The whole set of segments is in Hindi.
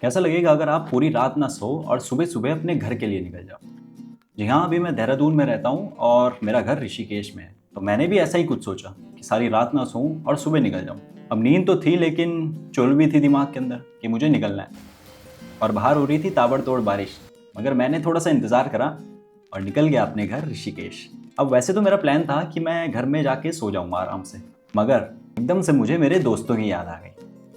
कैसा लगेगा अगर आप पूरी रात ना सो और सुबह सुबह अपने घर के लिए निकल जाओ। जी हाँ, अभी मैं देहरादून में रहता हूँ और मेरा घर ऋषिकेश में है। तो मैंने भी ऐसा ही कुछ सोचा कि सारी रात ना सोऊं और सुबह निकल जाऊं। अब नींद तो थी लेकिन चुल भी थी दिमाग के अंदर कि मुझे निकलना है। और बाहर हो रही थी ताबड़तोड़ बारिश, मगर मैंने थोड़ा सा इंतज़ार करा और निकल गया अपने घर ऋषिकेश। अब वैसे तो मेरा प्लान था कि मैं घर में जाके सो जाऊंगा आराम से, मगर एकदम से मुझे मेरे दोस्तों की याद आ गई।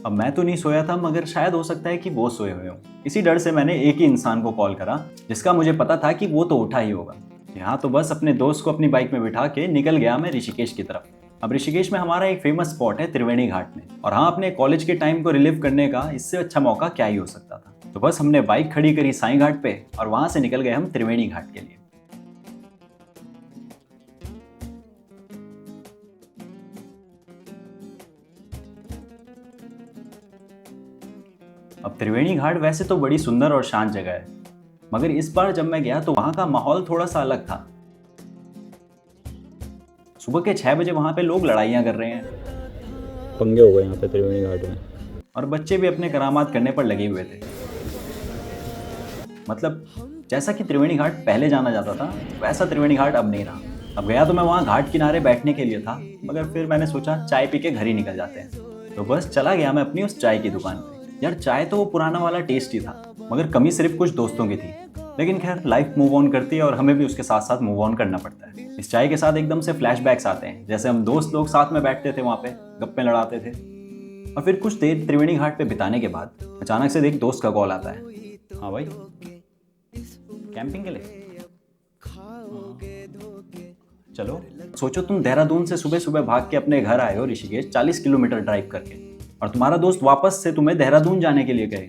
अब मैं तो नहीं सोया था, मगर शायद हो सकता है कि वो सोए हुए हों। इसी डर से मैंने एक ही इंसान को कॉल करा जिसका मुझे पता था कि वो तो उठा ही होगा। यहाँ तो बस अपने दोस्त को अपनी बाइक में बिठा के निकल गया मैं ऋषिकेश की तरफ। अब ऋषिकेश में हमारा एक फेमस स्पॉट है त्रिवेणी घाट में, और हाँ, अपने कॉलेज के टाइम को रिलीव करने का इससे अच्छा मौका क्या ही हो सकता था। तो बस हमने बाइक खड़ी करी साईं घाट पे और वहां से निकल गए हम त्रिवेणी घाट के लिए। अब त्रिवेणी घाट वैसे तो बड़ी सुंदर और शांत जगह है, मगर इस बार जब मैं गया तो वहां का माहौल थोड़ा सा अलग था। सुबह के 6 बजे वहां पे लोग लड़ाइयाँ कर रहे हैं, पंगे हो गए यहाँ पे त्रिवेणी घाट में, और बच्चे भी अपने करामात करने पर लगे हुए थे। मतलब जैसा कि त्रिवेणी घाट पहले जाना जाता था, वैसा त्रिवेणी घाट अब नहीं रहा। अब गया तो मैं वहाँ घाट किनारे बैठने के लिए था, मगर फिर मैंने सोचा चाय पी के घर ही निकल जाते हैं। तो बस चला गया मैं अपनी उस चाय की दुकान पे। यार, चाय तो वो पुराना वाला टेस्ट ही था, मगर कमी सिर्फ कुछ दोस्तों की थी। लेकिन खैर, लाइफ मूव ऑन करती है और हमें भी उसके साथ साथ मूव ऑन करना पड़ता है। इस चाय के साथ एकदम से फ्लैशबैक्स आते हैं, जैसे हम दोस्त लोग साथ में बैठते थे, वहाँ पे गप्पे लड़ाते थे। और फिर कुछ देर त्रिवेणी घाट पे बिताने के बाद अचानक से एक दोस्त का कॉल आता है। हाँ भाई, कैंपिंग के लिए चलो। सोचो, तुम देहरादून से सुबह सुबह भाग के अपने घर आए हो ऋषिकेश 40 किलोमीटर ड्राइव करके, और तुम्हारा दोस्त वापस से तुम्हें देहरादून जाने के लिए कहे,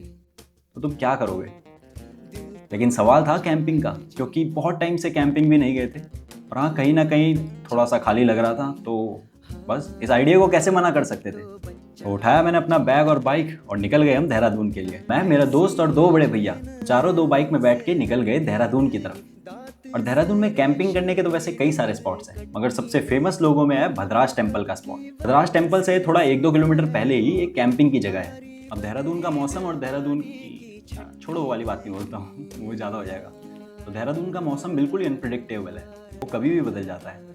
तो तुम क्या करोगे? लेकिन सवाल था कैंपिंग का, क्योंकि बहुत टाइम से कैंपिंग भी नहीं गए थे, और हाँ, कहीं ना कहीं थोड़ा सा खाली लग रहा था। तो बस इस आइडिया को कैसे मना कर सकते थे। तो उठाया मैंने अपना बैग और बाइक और निकल गए हम देहरादून के लिए। मैं, मेरा दोस्त और दो बड़े भैया, चारों दो बाइक में बैठ के निकल गए देहरादून की तरफ। और देहरादून में कैंपिंग करने के तो वैसे कई सारे स्पॉट्स हैं, मगर सबसे फेमस लोगों में है भद्राज टेम्पल का स्पॉट। भद्राज टेम्पल से थोड़ा 1-2 किलोमीटर पहले ही एक कैंपिंग की जगह है। अब देहरादून का मौसम और देहरादून की, छोड़ो वो वाली बात नहीं बोलता हूँ, वो ज़्यादा हो जाएगा। तो देहरादून का मौसम बिल्कुल ही अनप्रिडिक्टेबल है, वो कभी भी बदल जाता है।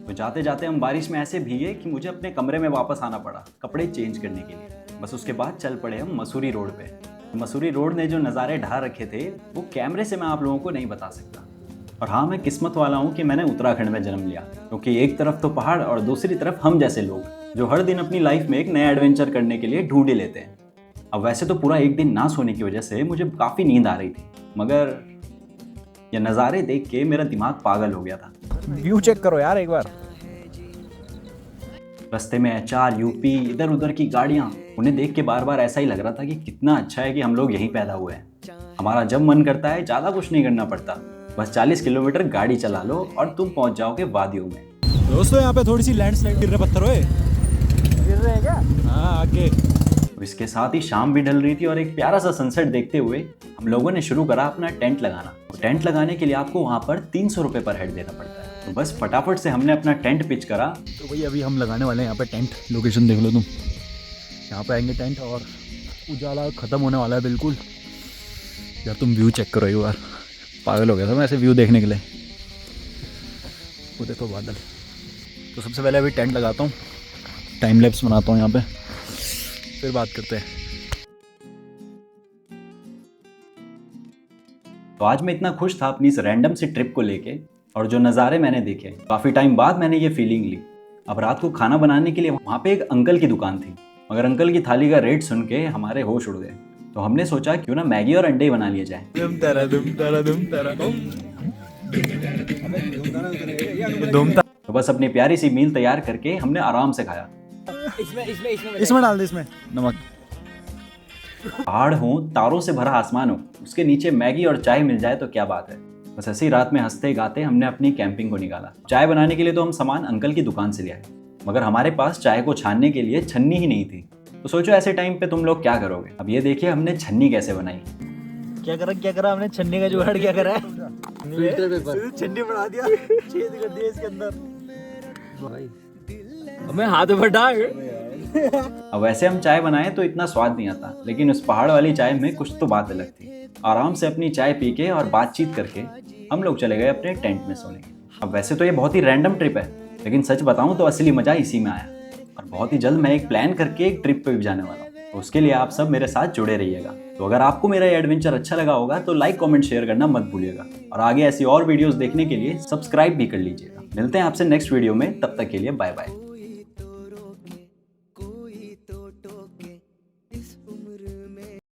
तो जाते जाते हम बारिश में ऐसे भीगे कि मुझे अपने कमरे में वापस आना पड़ा कपड़े चेंज करने के लिए। बस उसके बाद चल पड़े हम मसूरी रोड पे। मसूरी रोड ने जो नज़ारे ढा रखे थे, वो कैमरे से मैं आप लोगों को नहीं बता सकता। और हाँ, मैं किस्मत वाला हूँ कि मैंने उत्तराखंड में जन्म लिया, क्योंकि एक तरफ तो पहाड़ और दूसरी तरफ हम जैसे लोग जो हर दिन अपनी लाइफ में एक नया एडवेंचर करने के लिए ढूंढ ही लेते हैं। अब वैसे तो पूरा एक दिन ना सोने की वजह से मुझे काफ़ी नींद आ रही थी, मगर ये नज़ारे देख के मेरा दिमाग पागल हो गया था। व्यू चेक करो यार एक बार। रास्ते में एचआर, यूपी, इधर उधर की गाड़ियाँ, उन्हें देख के बार बार ऐसा ही लग रहा था कि कितना अच्छा है कि हम लोग यहीं पैदा हुए हैं। हमारा जब मन करता है ज़्यादा कुछ नहीं करना पड़ता, बस 40 किलोमीटर गाड़ी चला लो और तुम पहुंच जाओगे वादियों में। दोस्तों, यहाँ पे थोड़ी सी लैंडस्लाइड गिर रहे पत्थर हुए। गिर रहे हैं क्या? हाँ, आगे। तो इसके साथ ही शाम भी ढल रही थी और एक प्यारा सा सनसेट देखते हुए हम लोगों ने शुरू करा अपना टेंट लगाना। तो टेंट लगाने के लिए आपको वहाँ पर 300 रुपये पर हेड देना पड़ता है। तो बस फटाफट से हमने अपना टेंट पिच करा। तो भाई अभी हम लगाने वाले हैं यहाँ पे टेंट। लोकेशन देख लो तुम, यहाँ पे आएंगे टेंट और उजाला खत्म होने वाला है बिल्कुल। यार तुम व्यू चेक करो एक बार, पागल हो गया था मैं ऐसे व्यू देखने के लिए। वो देखो बादल। तो सबसे पहले अभी टेंट लगाता हूँ, टाइम लैप्स बनाता हूँ यहाँ पे, फिर बात करते हैं। तो आज मैं इतना खुश था अपनी इस रैंडम सी ट्रिप को लेके, और जो नज़ारे मैंने देखे, काफ़ी टाइम बाद मैंने ये फीलिंग ली। अब रात को खाना बनाने के लिए वहाँ पे एक अंकल की दुकान थी, मगर अंकल की थाली का रेट सुन के हमारे होश उड़ गए। तो हमने सोचा क्यों ना मैगी और अंडे बना लिए जाए। तो बस अपनी प्यारी सी मील तैयार करके हमने आराम से खाया। इसमें डाल दे, इसमें नमक। पहाड़ हो, तारों से भरा आसमान हो, उसके नीचे मैगी और चाय मिल जाए तो क्या बात है। बस ऐसी रात में हंसते गाते हमने अपनी कैंपिंग को निकाला। चाय बनाने के लिए तो हम सामान अंकल की दुकान से ले आए, मगर हमारे पास चाय को छानने के लिए छन्नी ही नहीं थी। तो सोचो ऐसे टाइम पे तुम लोग क्या करोगे। अब ये देखिए हमने छन्नी कैसे बनाई। क्या करा हमने, छन्नी का जुगाड़ क्या करा है? फिल्टर पेपर छन्नी बना दिया, छेद कर दिया इसके अंदर। भाई हमें हाथ में डाल अब वैसे हम चाय बनाए तो इतना स्वाद नहीं आता, लेकिन उस पहाड़ वाली चाय में कुछ तो बात अलग थी। आराम से अपनी चाय पी के और बातचीत करके हम लोग चले गए अपने टेंट में सोने। अब वैसे तो ये बहुत ही रैंडम ट्रिप है, लेकिन सच बताऊं तो असली मजा इसी में आया। और बहुत ही जल्द मैं एक प्लान करके एक ट्रिप पे भी जाने वाला हूँ, तो उसके लिए आप सब मेरे साथ जुड़े रहिएगा। तो अगर आपको मेरा ये एडवेंचर अच्छा लगा होगा तो लाइक कमेंट शेयर करना मत भूलिएगा, और आगे ऐसी और वीडियोस देखने के लिए सब्सक्राइब भी कर लीजिएगा। मिलते हैं आपसे नेक्स्ट वीडियो में, तब तक के लिए बाय बाय।